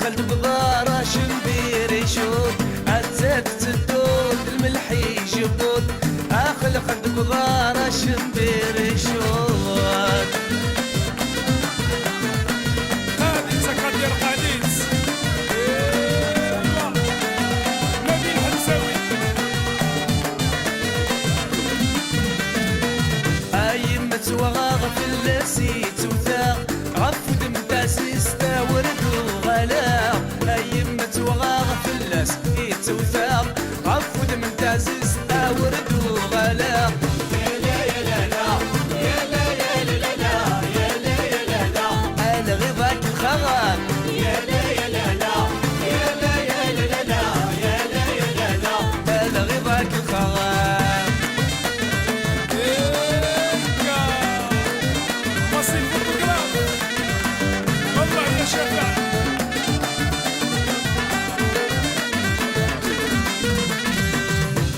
خلد بضارة شمبير يشوت عزات تدود الملح يجبود خلد بضارة شمبير يشوت. هذه تقدير قديس نبيل حمزاوي. أيمة وغاغ في اللسيت وثاق عفود متاسيستا ورد وغلاق. أيمة وغاغ في اللسيت وثاق عفود متاسيستا ورد وغلاق. يا لا يا لا لا يا لا يا لا لا يا لا يا لا لا أنا غيظك الخغام. يا لا يا لا لا يا لا يا لا لا يا لا يا لا لا أنا غيظك الخغام. مصير فوتوغراف والله يا شباب.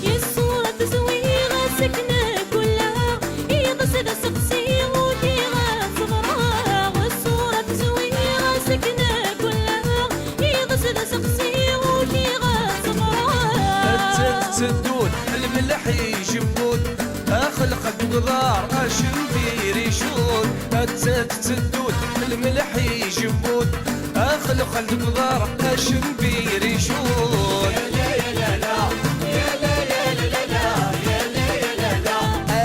يا الصورة تزويغة سكنة كلها هي قصيدة سقسي وكيغة صغراء. والصورة تزويغة سكنة كلها هي قصيدة سقسي وكيغة صغراء. تدود الملح يجبود خلقك بغدار شمبير يشود. تدود الملح يجبود خلقك بغدار شمبير يشود. يا لا يا لا لا يا لا يا لا لا يا لا يا لا لا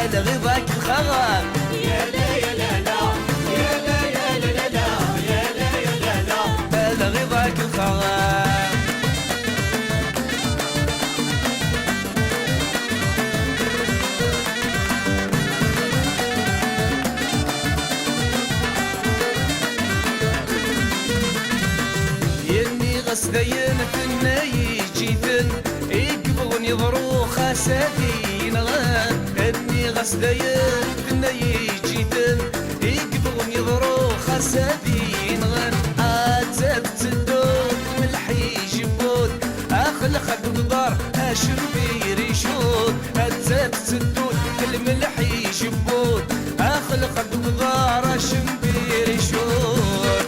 أنا غيظك الخغام. يا لا يا لا لا يا لا يا لا لا يا لا يا لا لا أنا غيظك الخغام. سدين ثنا يجيثن يقبغن يضرو خاسدين غان. اني غسدين ثنا يجيثن يقبغن يضرو خاسدين غان. عزات تدود ملح يجبود خلقك بضار شمبير يشود. عزات تدود الملح يجبود خلقك بضار شمبير يشود.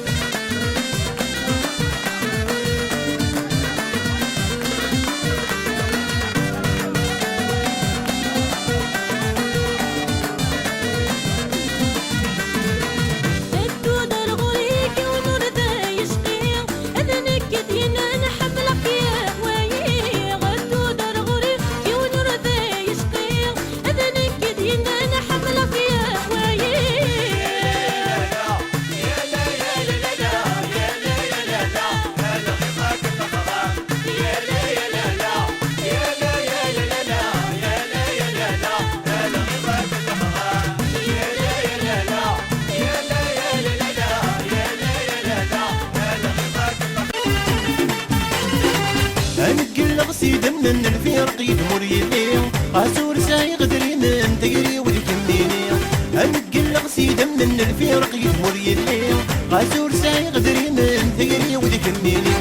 قصيدة من الفرق يدمر يلي قاسور ساي غدري من تقري والكميني. أنقل قصيدة من الفرق يدمر يلي قاسور ساي غدري من تقري والكميني.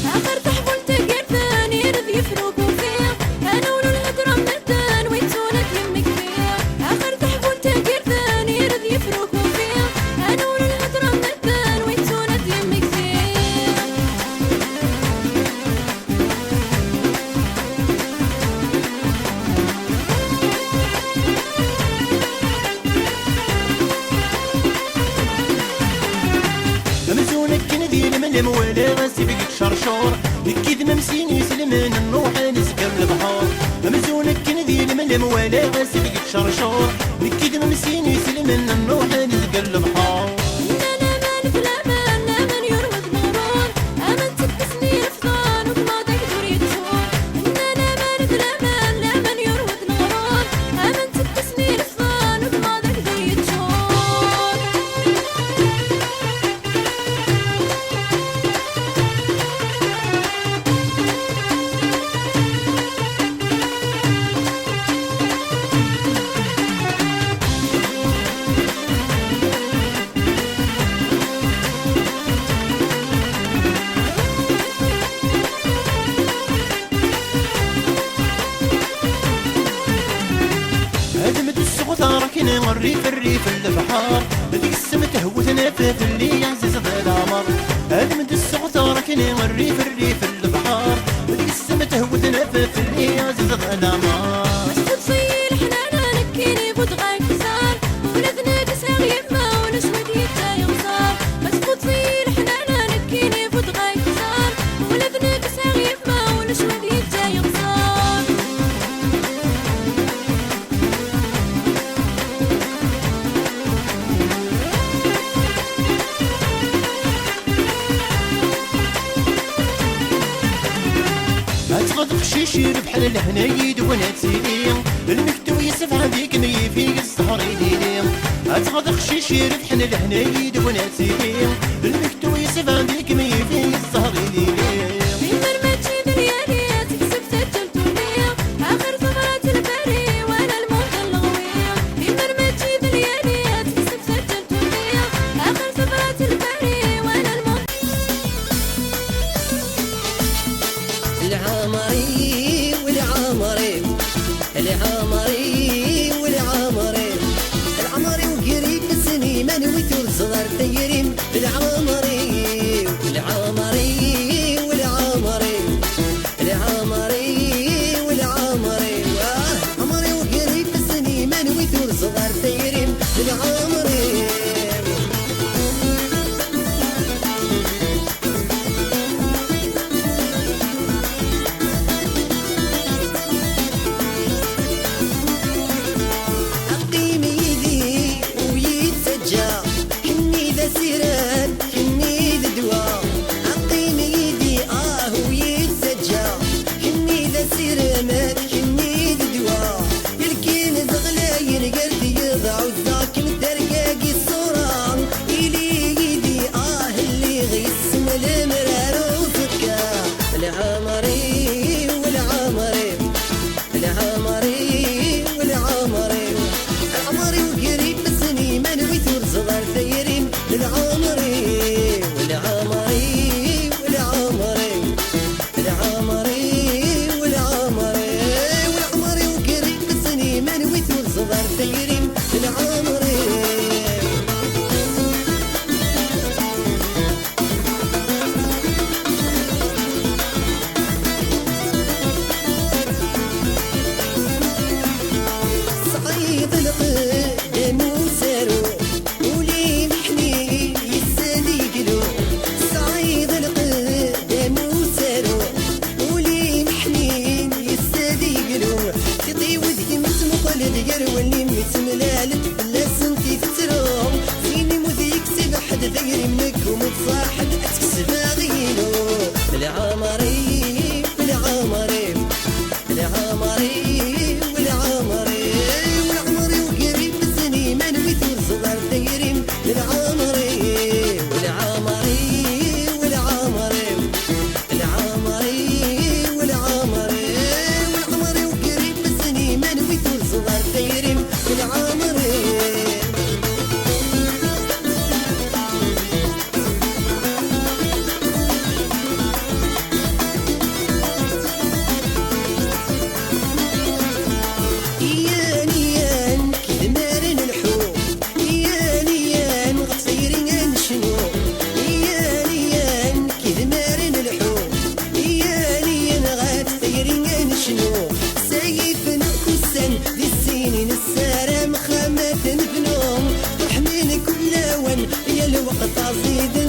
آخر تحفل تقر ثاني رذ يفرقوا فيه أنا ولو الهدرة من الثان ويتونك يمك فيه. آخر تحفل تقر ثاني رذ يفرقوا فيه أنا ولو الهدرة من الثان ويتونك يمك فيه. الملم ولا غاسي بقيت شرشور نكيد ممسين يسلمن الروح نسكر البحور. ممزونك كنذي الملم ولا غاسي بقيت شرشور نكيد ممسين يسلمن الروح نسكر البحور. الريف البحار ذيك السما تهوت نافذ اللي يعزز ضد العمر. هذا من السعطار كني الريف الريف البحار وديك السما تهودنا في اللي زيد الغلامة مسكوت صيل حنانا نكيني بوتغاي كسار ولدنا كسار يما ونسود يتا يغصار مسكوت صيل حنانا نكيني بوتغاي كسار ولدنا كسار يما ونسود يتا يغصار أتغض خشيشير بحال الهنايد وانا تسيلي المكتوب يسف هذيك مي في السهر يديلي أتغض خشيشير بحال الهنايد وانا تسيلي المكتوب يسف هذيك مي في السهر يديلي في مرمتي دنياني تكسب سجلتوني آخر ثمرات البري وأنا الموت الغوية في مرمتي دنياني تكسب سجلتوني آخر ثمرات البري وأنا الموت العمري والعمري العمري والعمري العمري وقريب سنيمان ويتور صغار تيريم العمري والعمري والعمري العمري والعمري عمري وقريب سنيمان ويتور صغار تيريم العمري سيران كني ذدوا عقيم يدي ويتسجى كني ذا سيران كني ذدوا يلكين زغلاين قلبي يضع وذاك مترقاقي الصورة إلي يدي اللي غيسم المرار وفكا العمري والعمري العمري والعمري العمري وقريب سنيمان ويثور صغار ثيرين العمري والعمري والعمري العمري والعمري والعمري وقريب سنيمان ويثور صغار ثيرين العمري صعيد القدم وسارو ولي محني يساليقلو صعيد القدم وسارو ولي محني يساليقلو تطي وذي متمقلد قرولي متملالت بلا سنتي تتروم فيني مذيك سبع حد ذيري منك ومتصاحب أتكسب غينو العمري العمري العمري والعمري والعمري وقريب سنيمان ويثور صغار دايرين العمري والعمري والعمري العمري والعمري والعمري وقريب سنيمان ويثور صغار دايرين العمري يان كدمارن الحوم يان غتصيرين شنو يان كدمارن الحوم يان غتصيرين شنو سيف نكسن ذي السنين السارة مخامة بنوم تحمل كل وان يا الوقت عزيز